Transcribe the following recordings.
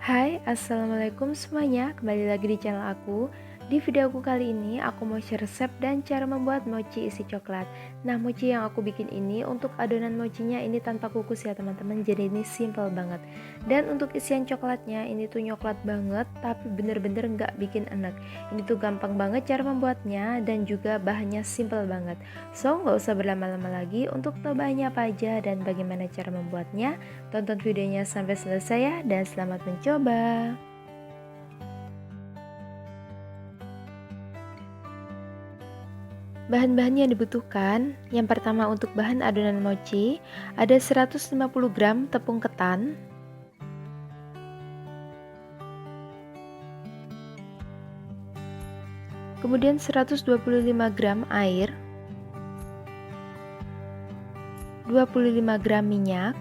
Hai, assalamualaikum semuanya. Kembali lagi di channel aku. Di video aku kali ini, aku mau share resep dan cara membuat mochi isi coklat. Nah, mochi yang aku bikin ini untuk adonan mochinya ini tanpa kukus ya teman-teman. Jadi ini simple banget. Dan untuk isian coklatnya ini tuh coklat banget, tapi bener-bener nggak bikin enak. Ini tuh gampang banget cara membuatnya dan juga bahannya simple banget. So, nggak usah berlama-lama lagi. Untuk tahu bahannya apa aja dan bagaimana cara membuatnya, tonton videonya sampai selesai ya, dan selamat mencoba. Bahan-bahan yang dibutuhkan, yang pertama untuk bahan adonan mochi, ada 150 gram tepung ketan, kemudian 125 gram air, 25 gram minyak,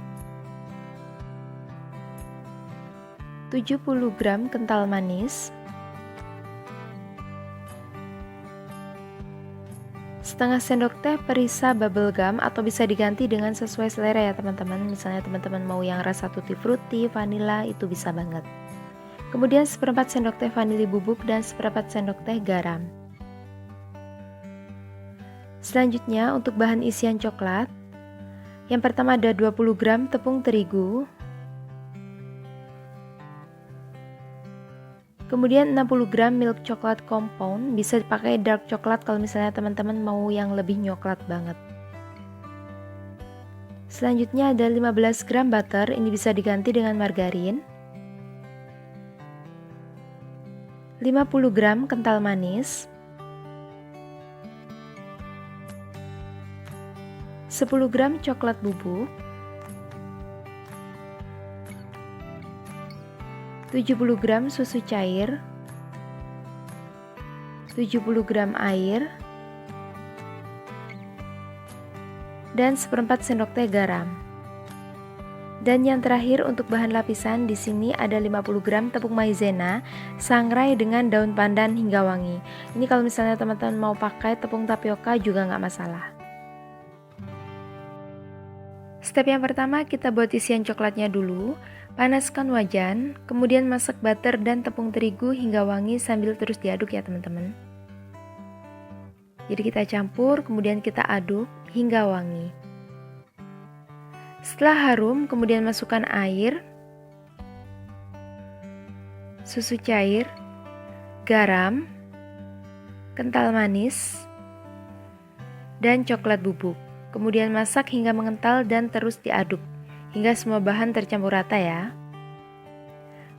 70 gram kental manis, setengah sendok teh perisa bubble gum atau bisa diganti dengan sesuai selera ya teman-teman. Misalnya teman-teman mau yang rasa tutti frutti, vanilla itu bisa banget. Kemudian seperempat sendok teh vanili bubuk dan seperempat sendok teh garam. Selanjutnya untuk bahan isian coklat, yang pertama ada 20 gram tepung terigu, kemudian 60 gram milk coklat compound, bisa dipakai dark coklat kalau misalnya teman-teman mau yang lebih coklat banget. Selanjutnya ada 15 gram butter, ini bisa diganti dengan margarin. 50 gram kental manis, 10 gram coklat bubuk, 70 gram susu cair, 70 gram air, dan seperempat sendok teh garam. Dan yang terakhir untuk bahan lapisan di sini ada 50 gram tepung maizena, sangrai dengan daun pandan hingga wangi. Ini kalau misalnya teman-teman mau pakai tepung tapioka juga nggak masalah. Step yang pertama kita buat isian coklatnya dulu. Panaskan wajan, kemudian masak butter dan tepung terigu hingga wangi sambil terus diaduk ya teman-teman. Jadi kita campur, kemudian kita aduk hingga wangi. Setelah harum, kemudian masukkan air, susu cair, garam, kental manis, dan coklat bubuk. Kemudian masak hingga mengental dan terus diaduk hingga semua bahan tercampur rata ya.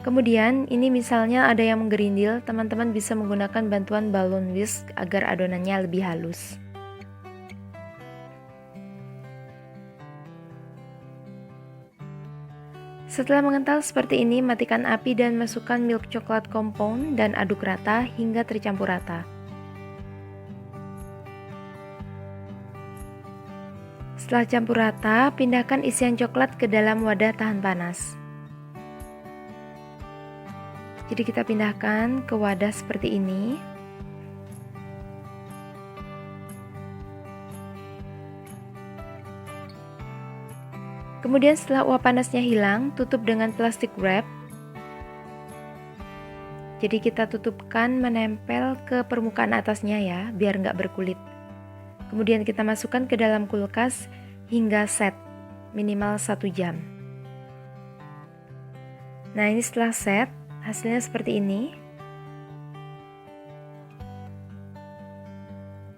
Kemudian ini misalnya ada yang menggerindil, teman-teman bisa menggunakan bantuan balon whisk agar adonannya lebih halus. Setelah mengental seperti ini, matikan api dan masukkan milk coklat compound dan aduk rata hingga tercampur rata. Setelah campur rata, pindahkan isian coklat ke dalam wadah tahan panas. Jadi kita pindahkan ke wadah seperti ini. Kemudian setelah uap panasnya hilang, tutup dengan plastik wrap. Jadi kita tutupkan menempel ke permukaan atasnya ya, biar nggak berkulit. Kemudian kita masukkan ke dalam kulkas hingga set, minimal 1 jam. Nah ini setelah set, hasilnya seperti ini.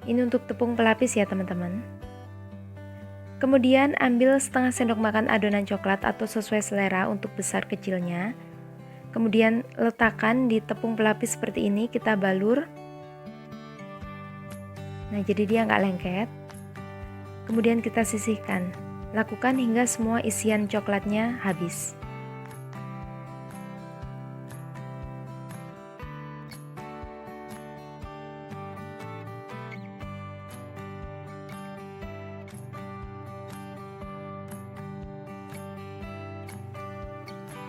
Ini untuk tepung pelapis ya teman-teman. Kemudian ambil setengah sendok makan adonan coklat atau sesuai selera untuk besar kecilnya. Kemudian letakkan di tepung pelapis seperti ini, kita balur. Nah jadi dia nggak lengket. Kemudian kita sisihkan. Lakukan hingga semua isian coklatnya habis.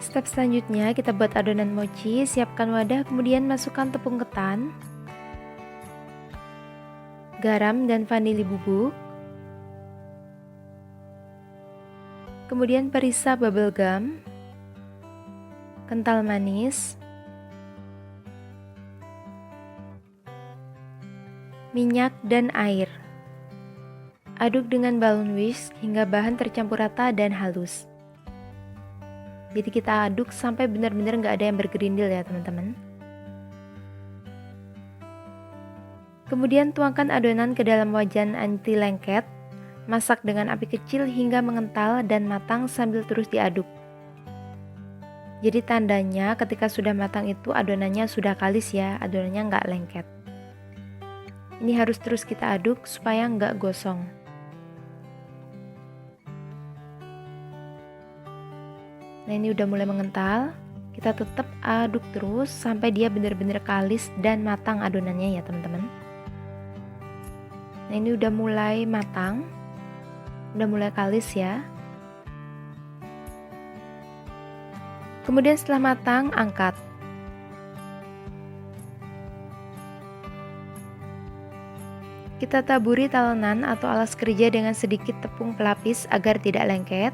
Step selanjutnya kita buat adonan mochi, siapkan wadah, kemudian masukkan tepung ketan, garam dan vanili bubuk, kemudian perisa bubble gum, kental manis, minyak, dan air. Aduk dengan balon whisk hingga bahan tercampur rata dan halus. Jadi kita aduk sampai benar-benar nggak ada yang bergerindil ya teman-teman. Kemudian tuangkan adonan ke dalam wajan anti lengket. Masak dengan api kecil hingga mengental dan matang sambil terus diaduk. Jadi tandanya ketika sudah matang itu adonannya sudah kalis ya, adonannya nggak lengket. Ini harus terus kita aduk supaya nggak gosong. Nah ini udah mulai mengental, kita tetap aduk terus sampai dia benar-benar kalis dan matang adonannya ya teman-teman. Nah ini udah mulai matang, udah mulai kalis ya. Kemudian setelah matang, angkat. Kita taburi talenan atau alas kerja dengan sedikit tepung pelapis agar tidak lengket.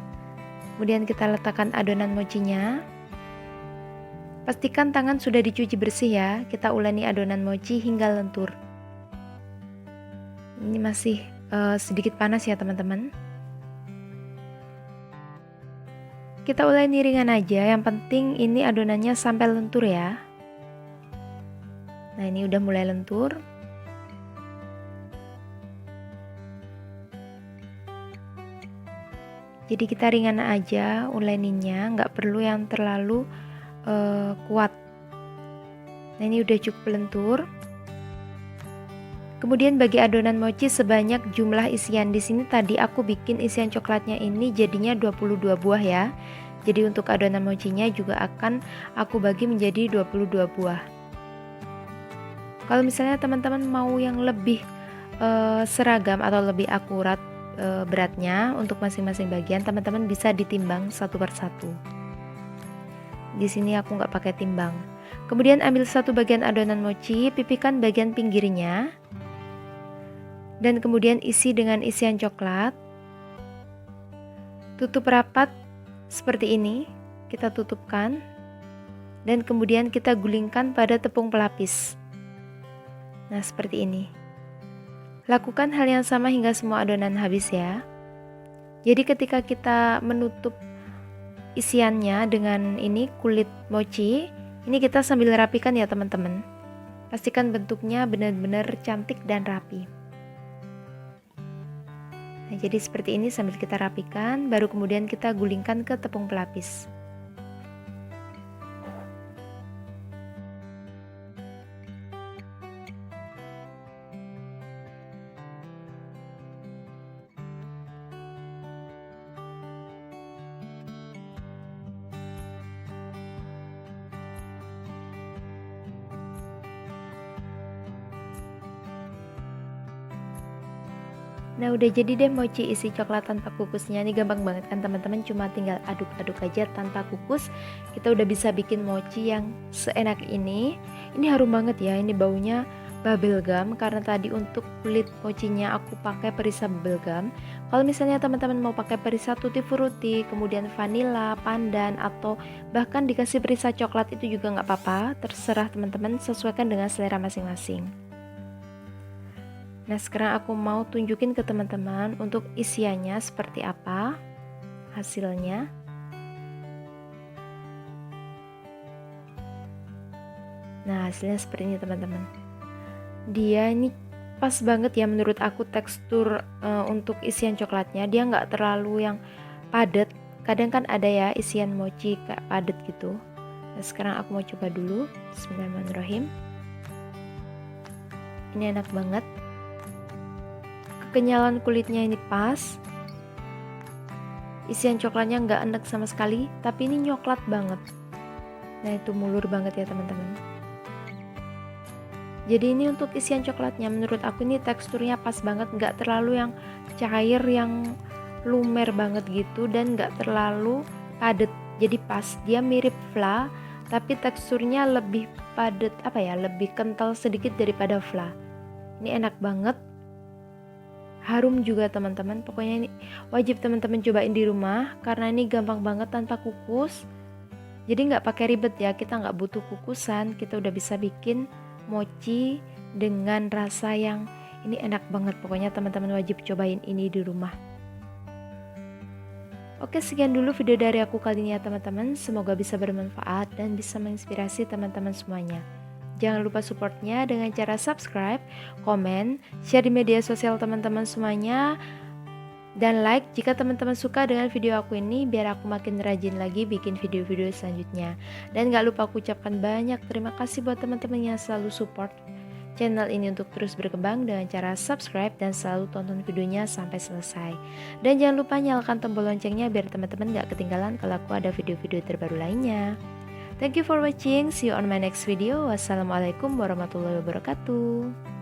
Kemudian kita letakkan adonan mochinya. Pastikan tangan sudah dicuci bersih ya. Kita uleni adonan mochi hingga lentur. Ini masih sedikit panas ya teman-teman. Kita uleni ringan aja, yang penting ini adonannya sampai lentur ya. Nah ini udah mulai lentur. Jadi kita ringan aja uleninya, nggak perlu yang terlalu kuat. Nah ini udah cukup lentur. Kemudian bagi adonan mochi sebanyak jumlah isian. Di sini tadi aku bikin isian coklatnya ini jadinya 22 buah ya. Jadi untuk adonan mochinya juga akan aku bagi menjadi 22 buah. Kalau misalnya teman-teman mau yang lebih seragam atau lebih akurat beratnya untuk masing-masing bagian, teman-teman bisa ditimbang satu persatu. Di sini aku nggak pakai timbang. Kemudian ambil satu bagian adonan mochi, pipihkan bagian pinggirnya. Dan kemudian isi dengan isian coklat. Tutup rapat seperti ini, kita tutupkan. Dan kemudian kita gulingkan pada tepung pelapis. Nah, seperti ini. Lakukan hal yang sama hingga semua adonan habis ya. Jadi ketika kita menutup isiannya dengan ini kulit mochi, ini kita sambil rapikan ya teman-teman. Pastikan bentuknya benar-benar cantik dan rapi. Nah, jadi seperti ini sambil kita rapikan, baru kemudian kita gulingkan ke tepung pelapis. Nah udah jadi deh mochi isi coklat tanpa kukusnya. Ini gampang banget kan teman-teman, cuma tinggal aduk-aduk aja tanpa kukus. Kita udah bisa bikin mochi yang seenak ini. Ini harum banget ya, ini baunya bubble gum karena tadi untuk kulit mochinya aku pakai perisa bubble gum. Kalau misalnya teman-teman mau pakai perisa tutti frutti, kemudian vanilla, pandan, atau bahkan dikasih perisa coklat itu juga nggak apa-apa. Terserah teman-teman, sesuaikan dengan selera masing-masing. Nah sekarang aku mau tunjukin ke teman-teman untuk isiannya seperti apa hasilnya. Nah hasilnya seperti ini teman-teman. Dia ini pas banget ya menurut aku tekstur untuk isian coklatnya. Dia nggak terlalu yang padat. Kadang kan ada ya isian mochi kayak padat gitu. Nah sekarang aku mau coba dulu. Bismillahirrahmanirrahim. Ini enak banget. Kenyalan kulitnya ini pas, isian coklatnya nggak enek sama sekali, tapi ini nyoklat banget. Nah itu mulur banget ya teman-teman. Jadi ini untuk isian coklatnya menurut aku ini teksturnya pas banget, nggak terlalu yang cair yang lumer banget gitu dan nggak terlalu padat. Jadi pas, dia mirip fla tapi teksturnya lebih padat lebih kental sedikit daripada fla. Ini enak banget. Harum juga teman-teman, pokoknya ini wajib teman-teman cobain di rumah karena ini gampang banget tanpa kukus. Jadi nggak pakai ribet ya, kita nggak butuh kukusan, kita udah bisa bikin mochi dengan rasa yang ini enak banget. Pokoknya teman-teman wajib cobain ini di rumah. Oke, sekian dulu video dari aku kali ini ya teman-teman. Semoga bisa bermanfaat dan bisa menginspirasi teman-teman semuanya. Jangan lupa supportnya dengan cara subscribe, komen, share di media sosial teman-teman semuanya, dan like jika teman-teman suka dengan video aku ini, biar aku makin rajin lagi bikin video-video selanjutnya. Dan gak lupa aku ucapkan banyak terima kasih buat teman-teman yang selalu support channel ini untuk terus berkembang dengan cara subscribe dan selalu tonton videonya sampai selesai. Dan jangan lupa nyalakan tombol loncengnya biar teman-teman gak ketinggalan kalau aku ada video-video terbaru lainnya. Thank you for watching, see you on my next video. Wassalamualaikum warahmatullahi wabarakatuh.